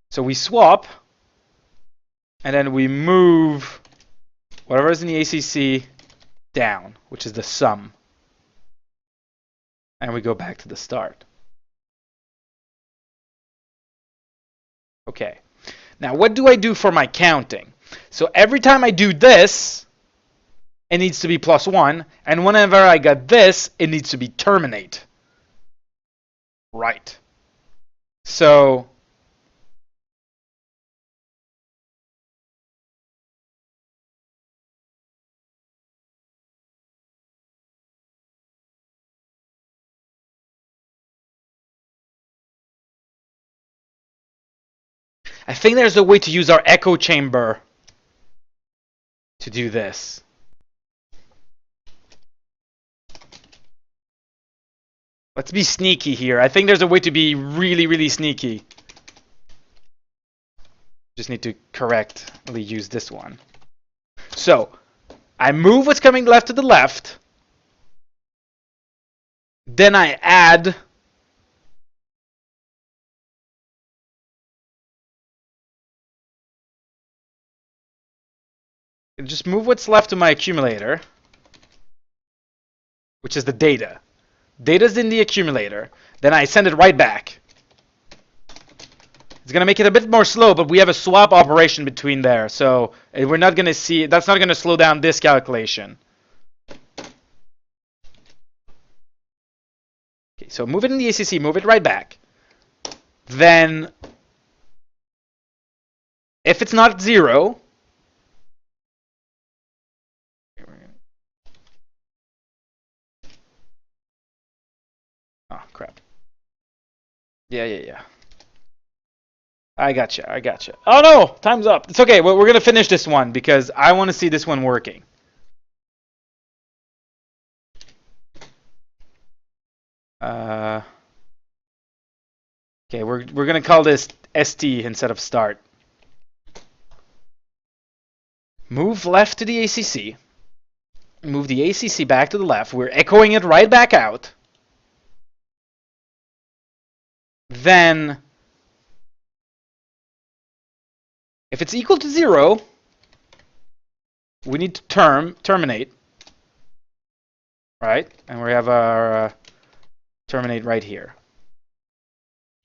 So we swap, and then we move whatever's in the ACC down, which is the sum. And we go back to the start. Okay. Now, what do I do for my counting? So every time I do this, it needs to be +1. And whenever I got this, it needs to be terminate. Right. So I think there's a way to use our echo chamber to do this. Let's be sneaky here. I think there's a way to be really, really sneaky. Just need to correctly use this one. So, I move what's coming left to the left. Then I add just move what's left to my accumulator, which is the data. Data's in the accumulator. Then I send it right back. It's going to make it a bit more slow, but we have a swap operation between there. So we're not going to see, that's not going to slow down this calculation. Okay, so move it in the ACC, move it right back. Then, if it's not 0, oh, crap. Yeah. I gotcha. Oh no! Time's up. It's okay, well, we're gonna finish this one because I want to see this one working. Okay, we're gonna call this ST instead of start. Move left to the ACC. Move the ACC back to the left. We're echoing it right back out. Then, if it's equal to 0, we need to terminate. Right? And we have our terminate right here.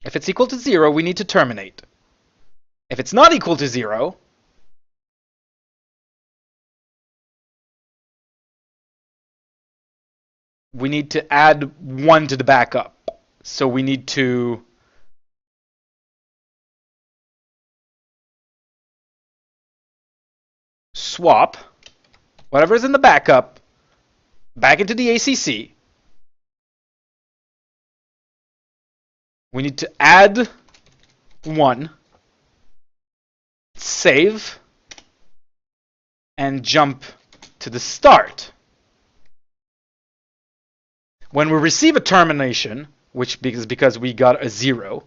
If it's equal to 0, we need to terminate. If it's not equal to 0, we need to add 1 to the backup. So we need to swap whatever's in the backup back into the ACC. We need to add 1, save, and jump to the start. When we receive a termination, which is because we got a 0,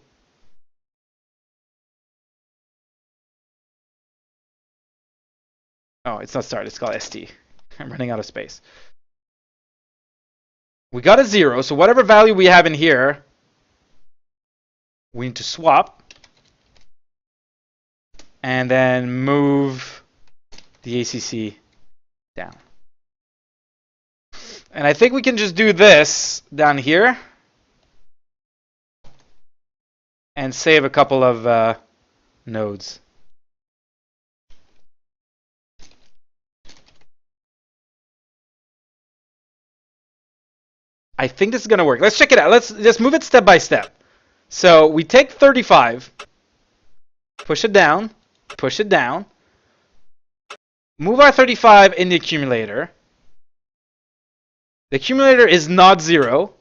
oh, it's not start, it's called ST. I'm running out of space. We got a 0, so whatever value we have in here, we need to swap and then move the ACC down. And I think we can just do this down here and save a couple of nodes. I think this is going to work. Let's check it out. Let's just move it step by step. So we take 35, push it down, move our 35 in the accumulator. The accumulator is not 0,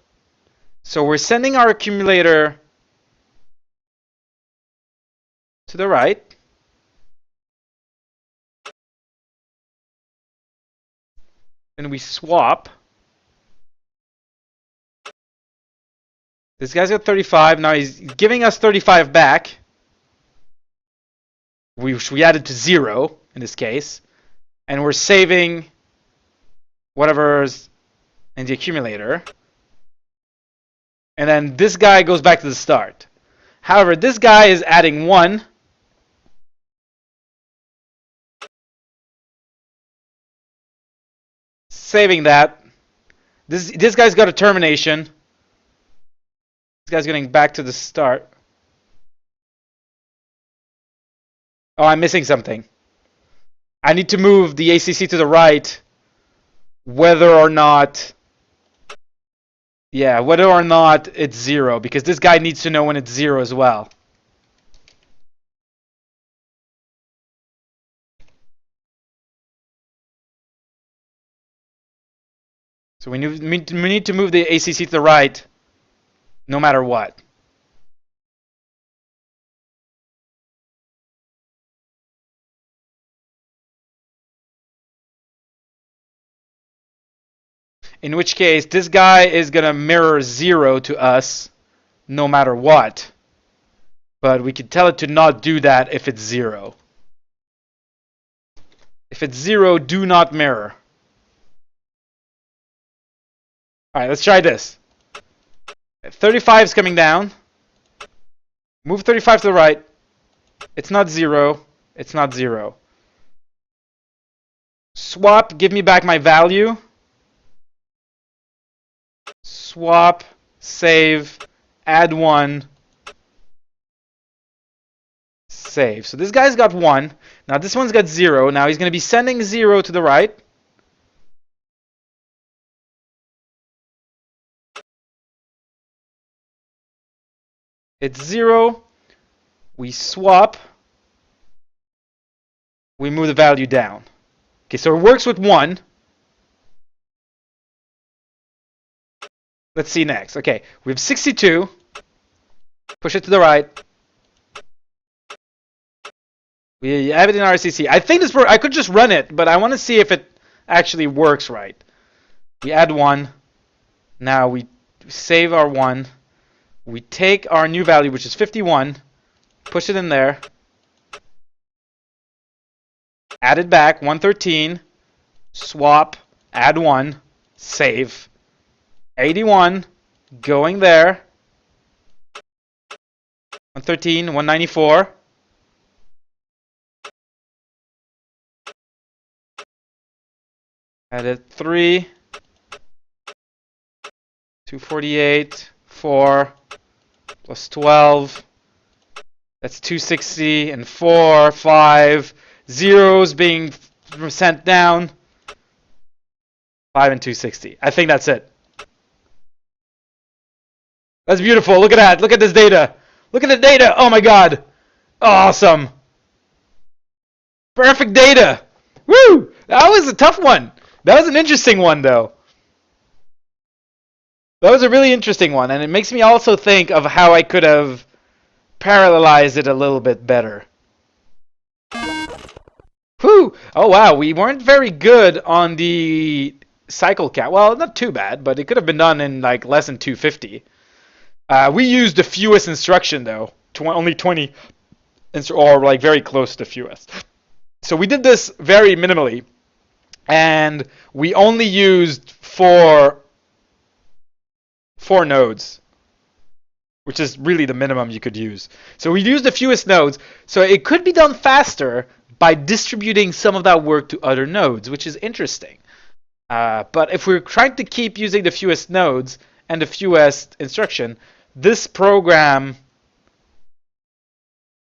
so we're sending our accumulator to the right. And we swap. This guy's got 35. Now he's giving us 35 back. We added to 0 in this case. And we're saving whatever's in the accumulator. And then this guy goes back to the start. However, this guy is adding 1. Saving that. This guy's got a termination. This guy's getting back to the start. Oh, I'm missing something. I need to move the ACC to the right whether or not it's 0, because this guy needs to know when it's 0 as well. So we need to move the ACC to the right no matter what. In which case, this guy is going to mirror 0 to us no matter what. But we can tell it to not do that if it's 0. If it's 0, do not mirror. Alright, let's try this. 35 is coming down. Move 35 to the right. It's not 0. It's not 0. Swap, give me back my value. Swap, save, add 1. Save. So this guy's got 1. Now this one's got 0. Now he's going to be sending 0 to the right. It's 0. We swap. We move the value down. Okay, so it works with 1. Let's see next. Okay, we have 62. Push it to the right. We have it in RCC. I think this I could just run it, but I want to see if it actually works right. We add 1. Now we save our 1. We take our new value, which is 51, push it in there, add it back, 113, swap, add 1, save, 81, going there, 113, 194, added 3, 248, 4, plus 12, that's 260, and 4, 5, zeros being sent down, 5 and 260. I think that's it. That's beautiful. Look at that. Look at this data. Look at the data. Oh my god. Awesome. Perfect data. Woo! That was a tough one. That was an interesting one, though. That was a really interesting one, and it makes me also think of how I could have parallelized it a little bit better. Whew! Oh wow, we weren't very good on the cycle count. Well, not too bad, but it could have been done in like less than 250. We used the fewest instruction though, only 20, or like very close to fewest. So we did this very minimally, and we only used four nodes, which is really the minimum you could use. So we used the fewest nodes, so it could be done faster by distributing some of that work to other nodes, which is interesting. But if we're trying to keep using the fewest nodes and the fewest instruction, this program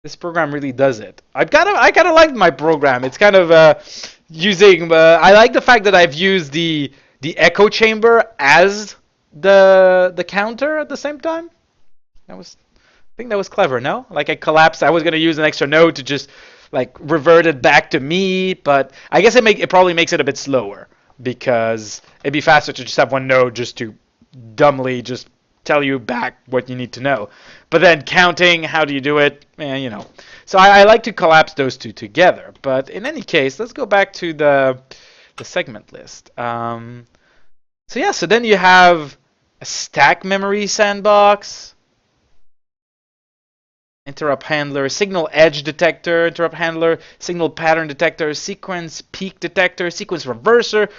really does it. I kind of like my program. It's kind of using. I like the fact that I've used the echo chamber as the counter at the same time. I think that was clever. No, like I collapsed. I was gonna use an extra node to just like revert it back to me, but I guess it probably makes it a bit slower because it'd be faster to just have one node just to dumbly just tell you back what you need to know. But then counting, how do you do it? You know. So I like to collapse those two together. But in any case, let's go back to the segment list. So yeah, so then you have a stack memory sandbox, interrupt handler, signal edge detector, interrupt handler, signal pattern detector, sequence peak detector, sequence reverser,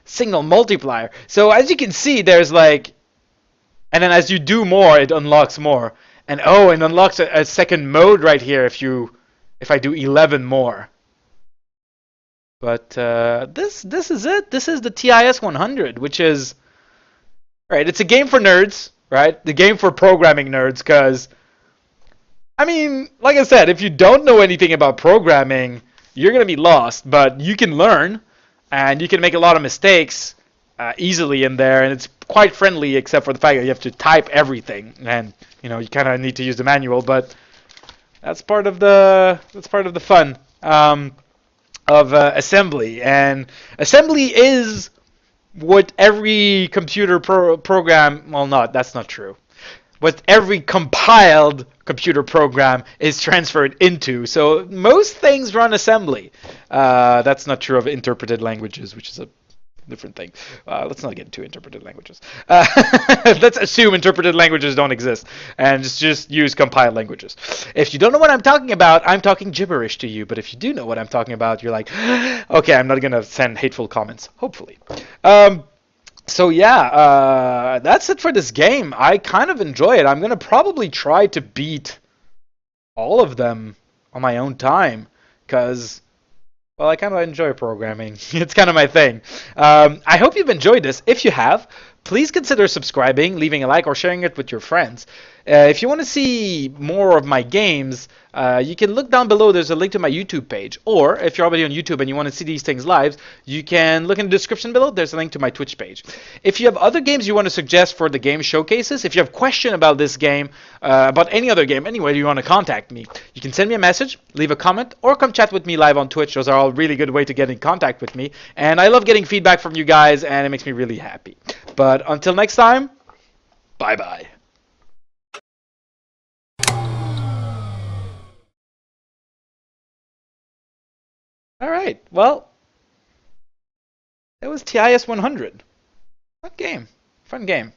signal multiplier. So as you can see, there's like, and then as you do more, it unlocks more. And oh, it unlocks a second mode right here if I do 11 more. But this is it. This is the TIS-100, which is, right, it's a game for nerds, right? The game for programming nerds, because, I mean, like I said, if you don't know anything about programming, you're going to be lost. But you can learn, and you can make a lot of mistakes easily in there, and it's quite friendly, except for the fact that you have to type everything, and you know you kind of need to use the manual. But that's part of the fun of assembly, and assembly is what every computer program. Well, that's not true. What every compiled computer program is transferred into. So most things run assembly. That's not true of interpreted languages, which is a different thing. Let's not get into interpreted languages. Let's assume interpreted languages don't exist and just use compiled languages. If you don't know what I'm talking about, I'm talking gibberish to you. But if you do know what I'm talking about, you're like, okay, I'm not gonna send hateful comments. Hopefully. So yeah, that's it for this game. I kind of enjoy it. I'm gonna probably try to beat all of them on my own time, because well, I kind of enjoy programming. It's kind of my thing. I hope you've enjoyed this. If you have, please consider subscribing, leaving a like, or sharing it with your friends. If you want to see more of my games, you can look down below. There's a link to my YouTube page. Or if you're already on YouTube and you want to see these things live, you can look in the description below. There's a link to my Twitch page. If you have other games you want to suggest for the game showcases, if you have a question about this game, about any other game, anywhere you want to contact me, you can send me a message, leave a comment, or come chat with me live on Twitch. Those are all really good way to get in contact with me. And I love getting feedback from you guys, and it makes me really happy. But until next time, bye-bye. All right. Well, it was TIS-100. Fun game. Fun game.